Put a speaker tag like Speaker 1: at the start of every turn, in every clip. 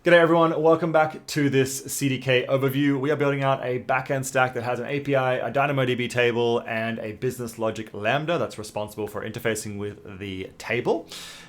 Speaker 1: G'day everyone, welcome back to this CDK overview. We are building out a backend stack that has an API, a DynamoDB table, and a business logic Lambda that's responsible for interfacing with the table.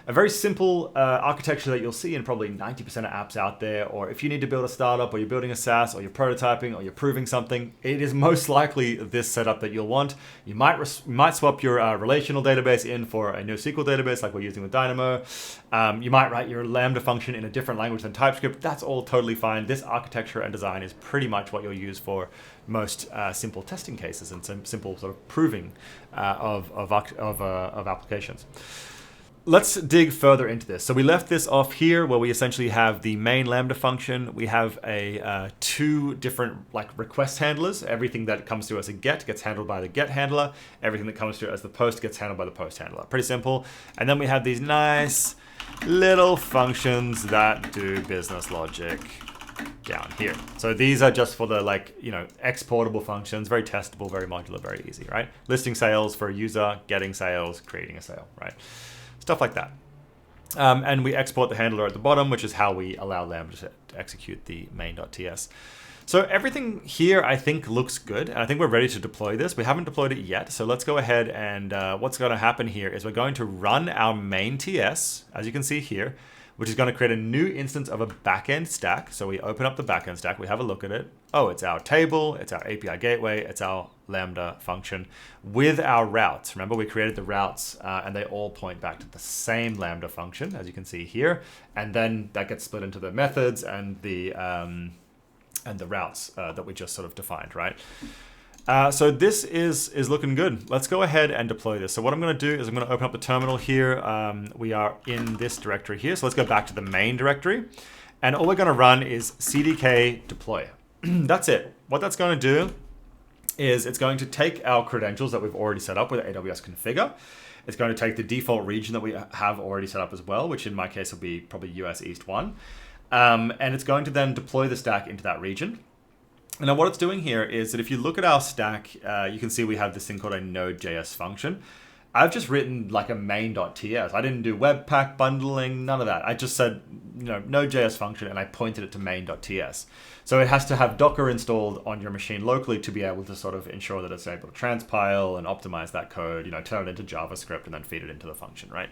Speaker 1: A very simple architecture that you'll see in probably 90% of apps out there, or if you need to build a startup, or you're building a SaaS, or you're prototyping, or you're proving something, it is most likely this setup that you'll want. You might swap your relational database in for a NoSQL database like we're using with Dynamo. You might write your Lambda function in a different language than TypeScript. That's all totally fine. This architecture and design is pretty much what you'll use for most simple testing cases and some simple sort of proving of applications. Let's dig further into this. So we left this off here where we essentially have the main Lambda function. We have two different request handlers. Everything that comes to as a get gets handled by the get handler. Everything that comes to as the post gets handled by the post handler. Pretty simple. And then we have these nice little functions that do business logic down here. So these are just for the exportable functions, very testable, very modular, very easy, right? Listing sales for a user, getting sales, creating a sale, right? Stuff like that. And we export the handler at the bottom, which is how we allow Lambda to execute the main.ts. So everything here, I think, looks good. And I think we're ready to deploy this. We haven't deployed it yet. So let's go ahead and what's going to happen here is we're going to run our main TS, as you can see here, which is going to create a new instance of a backend stack. So we open up the backend stack, we have a look at it. Oh, it's our table, it's our API gateway, it's our Lambda function with our routes. Remember, we created the routes and they all point back to the same Lambda function, as you can see here. And then that gets split into the methods and the routes that we just sort of defined, right? So this is looking good. Let's go ahead and deploy this. So what I'm going to do is I'm going to open up the terminal here. We are in this directory here. So let's go back to the main directory. And all we're going to run is CDK deploy. That's it. What that's going to do is it's going to take our credentials that we've already set up with AWS configure. It's going to take the default region that we have already set up as well, which in my case will be probably US East 1. And it's going to then deploy the stack into that region. And now what it's doing here is that if you look at our stack, you can see we have this thing called a Node.js function. I've just written like a main.ts. I didn't do Webpack bundling, none of that. I just said, Node.js function, and I pointed it to main.ts. So it has to have Docker installed on your machine locally to be able to sort of ensure that it's able to transpile and optimize that code, turn it into JavaScript and then feed it into the function, right?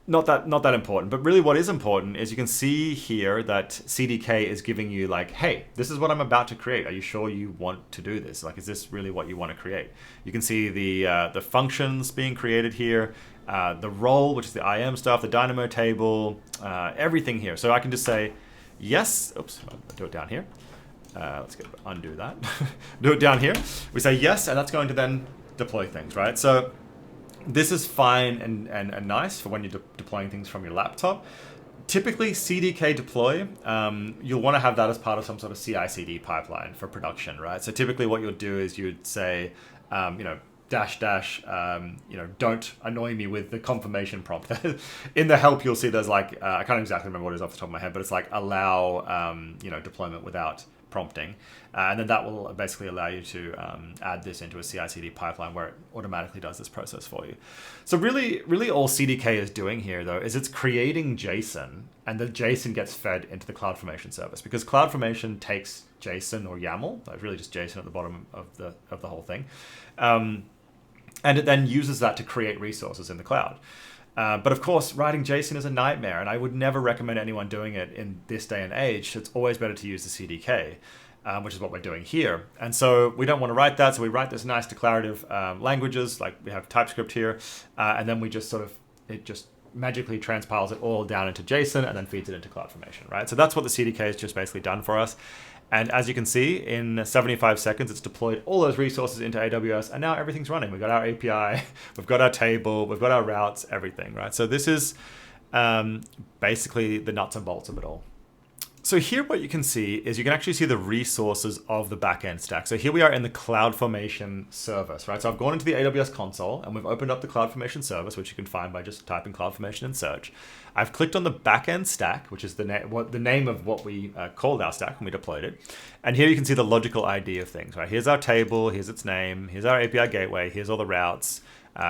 Speaker 1: Not that important, but really what is important is you can see here that CDK is giving you hey, this is what I'm about to create. Are you sure you want to do this? Is this really what you want to create? You can see the functions being created here, the role, which is the IAM stuff, the Dynamo table, everything here. So I can just say yes. Oops, I'll do it down here. Let's undo that. Do it down here. We say yes, and that's going to then deploy things, right? So this is fine and nice for when you're deploying things from your laptop. Typically, CDK deploy, you'll want to have that as part of some sort of CI/CD pipeline for production, right? So typically what you'll do is you'd say, -- don't annoy me with the confirmation prompt. In the help, you'll see there's I can't exactly remember what it is off the top of my head, but it's allow, deployment without prompting. And then that will basically allow you to add this into a CI/CD pipeline where it automatically does this process for you. So really all CDK is doing here, though, is it's creating JSON, and the JSON gets fed into the CloudFormation service, because CloudFormation takes JSON or YAML, that's really just JSON at the bottom of the whole thing, and it then uses that to create resources in the cloud. But of course, writing JSON is a nightmare, and I would never recommend anyone doing it in this day and age. It's always better to use the CDK, which is what we're doing here. And so we don't want to write that, so we write this nice declarative languages, like we have TypeScript here, and then we just it just magically transpiles it all down into JSON and then feeds it into CloudFormation, right? So that's what the CDK has just basically done for us. And as you can see, in 75 seconds, it's deployed all those resources into AWS, and now everything's running. We've got our API, we've got our table, we've got our routes, everything, right? So this is basically the nuts and bolts of it all. So here what you can see is you can actually see the resources of the backend stack. So here we are in the CloudFormation service, right? So I've gone into the AWS console and we've opened up the CloudFormation service, which you can find by just typing CloudFormation in search. I've clicked on the backend stack, which is the name of what we called our stack when we deployed it. And here you can see the logical ID of things, right? Here's our table, here's its name, here's our API gateway, here's all the routes,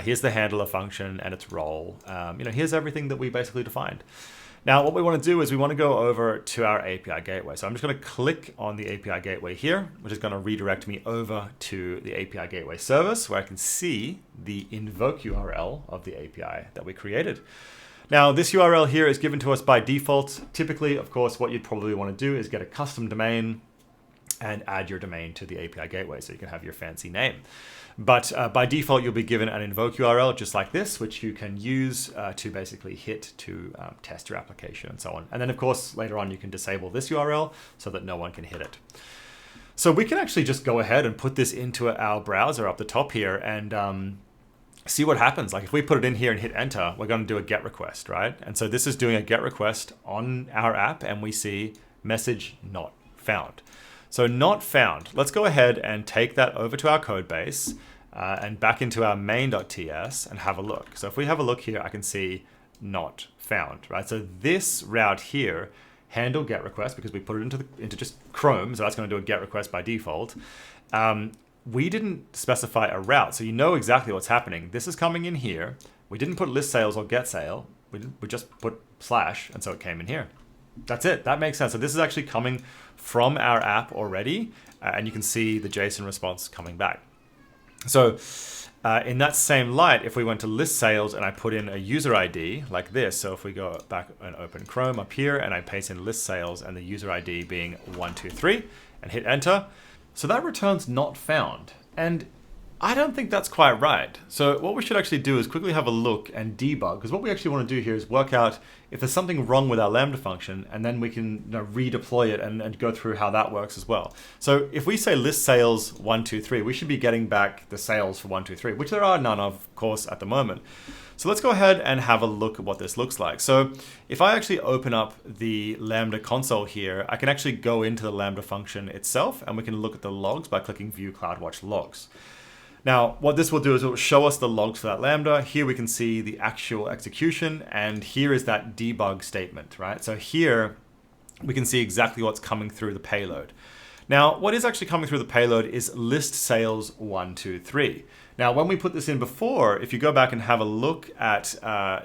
Speaker 1: here's the handler function and its role. Here's everything that we basically defined. Now, what we want to do is we want to go over to our API gateway. So I'm just going to click on the API gateway here, which is going to redirect me over to the API gateway service where I can see the invoke URL of the API that we created. Now, this URL here is given to us by default. Typically, of course, what you'd probably want to do is get a custom domain and add your domain to the API gateway so you can have your fancy name. But by default, you'll be given an invoke URL just like this, which you can use to basically hit to test your application and so on. And then, of course, later on, you can disable this URL so that no one can hit it. So we can actually just go ahead and put this into our browser up the top here and see what happens. Like if we put it in here and hit enter, we're going to do a GET request, right? And so this is doing a GET request on our app, and we see message not found. So not found. Let's go ahead and take that over to our code base and back into our main.ts and have a look. So if we have a look here, I can see not found, right? So this route here handled GET request because we put it into just Chrome. So that's going to do a GET request by default. We didn't specify a route, so you know exactly what's happening. This is coming in here. We didn't put list sales or get sale. We just put /, and so it came in here. That's it. That makes sense. So this is actually coming from our app already, and you can see the JSON response coming back. So in that same light, if we went to list sales and I put in a user ID like this, so if we go back and open Chrome up here and I paste in list sales and the user ID being 123 and hit enter, so that returns not found. And I don't think that's quite right. So what we should actually do is quickly have a look and debug, because what we actually want to do here is work out if there's something wrong with our Lambda function, and then we can redeploy it and go through how that works as well. So if we say list sales 123, we should be getting back the sales for 123, which there are none of course, at the moment. So let's go ahead and have a look at what this looks like. So if I actually open up the Lambda console here, I can actually go into the Lambda function itself, and we can look at the logs by clicking View CloudWatch Logs. Now, what this will do is it will show us the logs for that Lambda. Here we can see the actual execution, and here is that debug statement, right? So here we can see exactly what's coming through the payload. Now, what is actually coming through the payload is list sales 123. Now, when we put this in before, if you go back and have a look at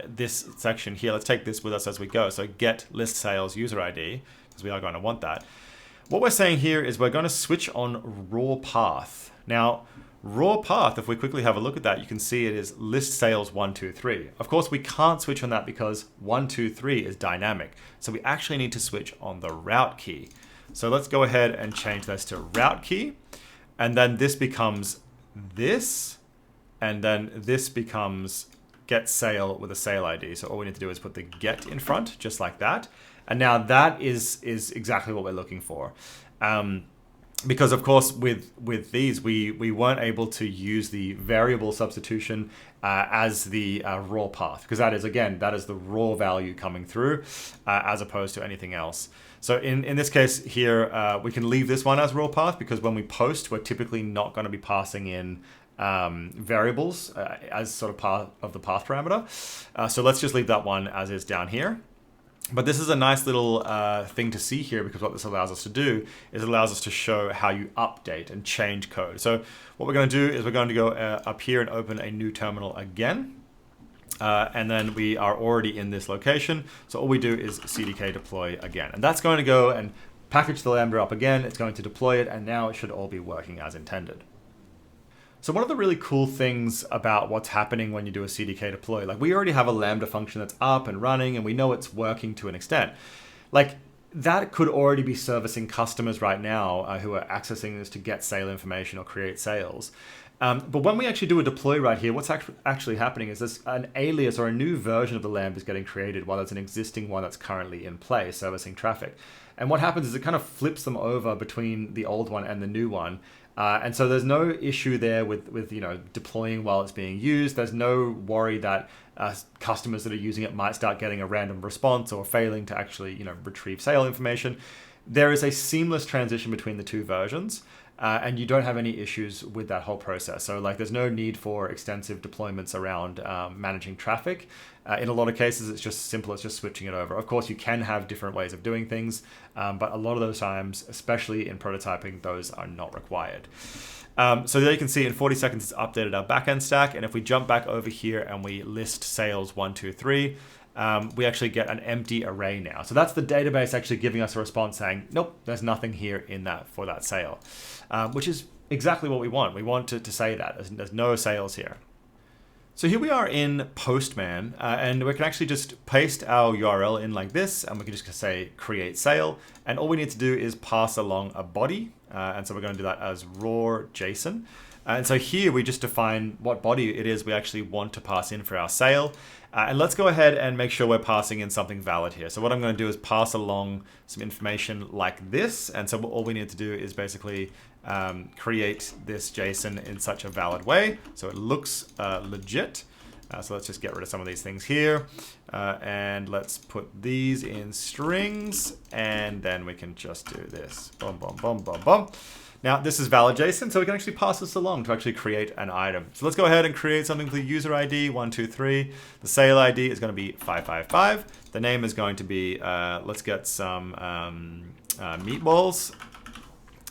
Speaker 1: this section here, let's take this with us as we go. So get list sales user ID, because we are going to want that. What we're saying here is we're going to switch on raw path. Now, raw path, if we quickly have a look at that, you can see it is list sales 123. Of course, we can't switch on that because 123 is dynamic. So we actually need to switch on the route key. So let's go ahead and change this to route key. And then this becomes this. And then this becomes get sale with a sale ID. So all we need to do is put the get in front, just like that. And now that is exactly what we're looking for. Because of course, with these, we weren't able to use the variable substitution as the raw path, because that is the raw value coming through as opposed to anything else. So in this case here, we can leave this one as raw path because when we post, we're typically not going to be passing in variables as sort of part of the path parameter. So let's just leave that one as is down here. But this is a nice little thing to see here, because what this allows us to do is it allows us to show how you update and change code. So what we're going to do is we're going to go up here and open a new terminal again. And then we are already in this location. So all we do is CDK deploy again. And that's going to go and package the Lambda up again. It's going to deploy it, and now it should all be working as intended. So one of the really cool things about what's happening when you do a CDK deploy, like we already have a Lambda function that's up and running and we know it's working to an extent. Like that could already be servicing customers right now who are accessing this to get sale information or create sales. But when we actually do a deploy right here, what's actually happening is this an alias or a new version of the Lambda is getting created while there's an existing one that's currently in play servicing traffic. And what happens is it kind of flips them over between the old one and the new one. And so there's no issue there with deploying while it's being used. There's no worry that customers that are using it might start getting a random response or failing to actually retrieve sale information. There is a seamless transition between the two versions, and you don't have any issues with that whole process. So like there's no need for extensive deployments around managing traffic. In a lot of cases, it's just simple as just switching it over. Of course, you can have different ways of doing things, but a lot of those times, especially in prototyping, those are not required. So there you can see in 40 seconds, it's updated our backend stack. And if we jump back over here and we list sales 123, we actually get an empty array now. So that's the database actually giving us a response saying, nope, there's nothing here in that for that sale, which is exactly what we want. We want to say that there's no sales here. So here we are in Postman, and we can actually just paste our URL in like this, and we can just say create sale. And all we need to do is pass along a body. And so we're going to do that as raw JSON. And so here we just define what body it is we actually want to pass in for our sale. And let's go ahead and make sure we're passing in something valid here. So what I'm going to do is pass along some information like this. And so all we need to do is basically create this JSON in such a valid way so it looks legit. So let's just get rid of some of these things here. And let's put these in strings. And then we can just do this. Boom, boom, boom, boom, boom. Now this is valid JSON, so we can actually pass this along to actually create an item. So let's go ahead and create something for the user ID 123. The sale ID is going to be 555. The name is going to be, let's get some meatballs.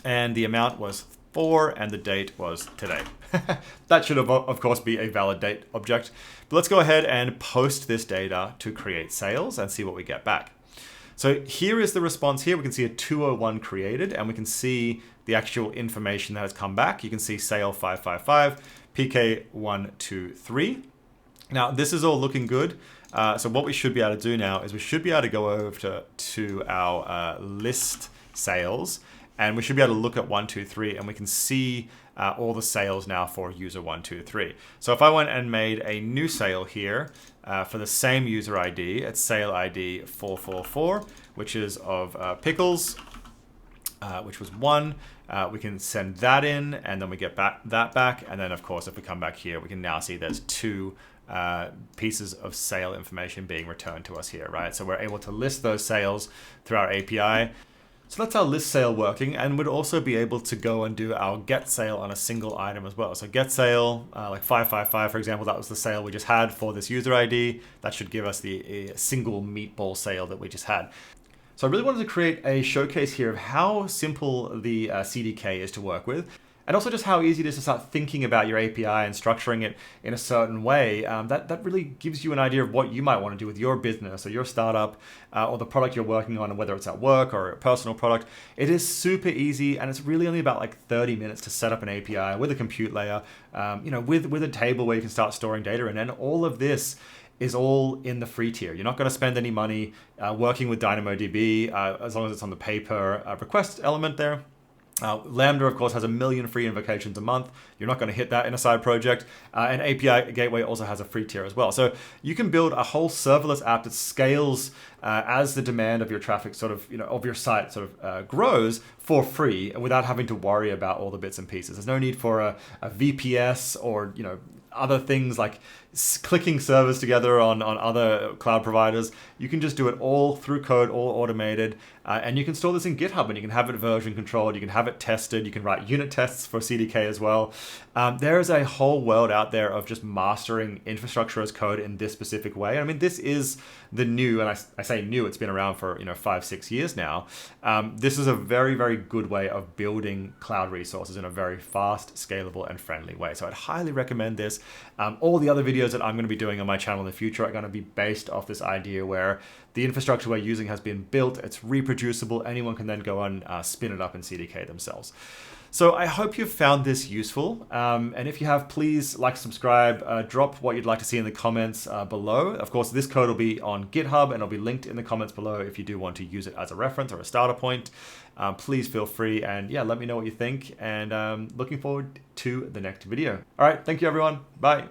Speaker 1: And the amount was 4 and the date was today. That should of course be a valid date object. But let's go ahead and post this data to create sales and see what we get back. So here is the response here. We can see a 201 created and we can see the actual information that has come back. You can see sale 555, PK 123. Now this is all looking good. So what we should be able to do now is we should be able to go over to our list sales, and we should be able to look at 123 and we can see all the sales now for user 123. So if I went and made a new sale here for the same user ID, it's sale ID 444, which is of pickles, which was 1. We can send that in and then we get that back. And then of course, if we come back here, we can now see there's 2 pieces of sale information being returned to us here, right? So we're able to list those sales through our API. So that's our list sale working, and we'd also be able to go and do our get sale on a single item as well. So get sale, like 555, for example, that was the sale we just had for this user ID. That should give us the single meatball sale that we just had. So I really wanted to create a showcase here of how simple the CDK is to work with. And also just how easy it is to start thinking about your API and structuring it in a certain way. That really gives you an idea of what you might want to do with your business or your startup or the product you're working on, whether it's at work or a personal product. It is super easy, and it's really only about like 30 minutes to set up an API with a compute layer, with a table where you can start storing data. And then all of this is all in the free tier. You're not going to spend any money working with DynamoDB as long as it's on the pay per request element there. Lambda, of course, has 1 million free invocations a month. You're not going to hit that in a side project. And API Gateway also has a free tier as well. So you can build a whole serverless app that scales as the demand of your traffic of your site grows for free and without having to worry about all the bits and pieces. There's no need for a VPS or, other things like clicking servers together on other cloud providers. You can just do it all through code, all automated, and you can store this in GitHub and you can have it version controlled, you can have it tested, you can write unit tests for CDK as well. There is a whole world out there of just mastering infrastructure as code in this specific way. I mean, this is the new, and I say new, it's been around for 5-6 years now. This is a very, very good way of building cloud resources in a very fast, scalable, and friendly way. So I'd highly recommend this. All the other videos that I'm going to be doing on my channel in the future are going to be based off this idea where the infrastructure we're using has been built, it's reproducible, anyone can then go and spin it up in CDK themselves. So I hope you've found this useful. And if you have, please like, subscribe, drop what you'd like to see in the comments below. Of course, this code will be on GitHub and it'll be linked in the comments below if you do want to use it as a reference or a starter point. Please feel free and let me know what you think, and looking forward to the next video. All right, thank you everyone. Bye.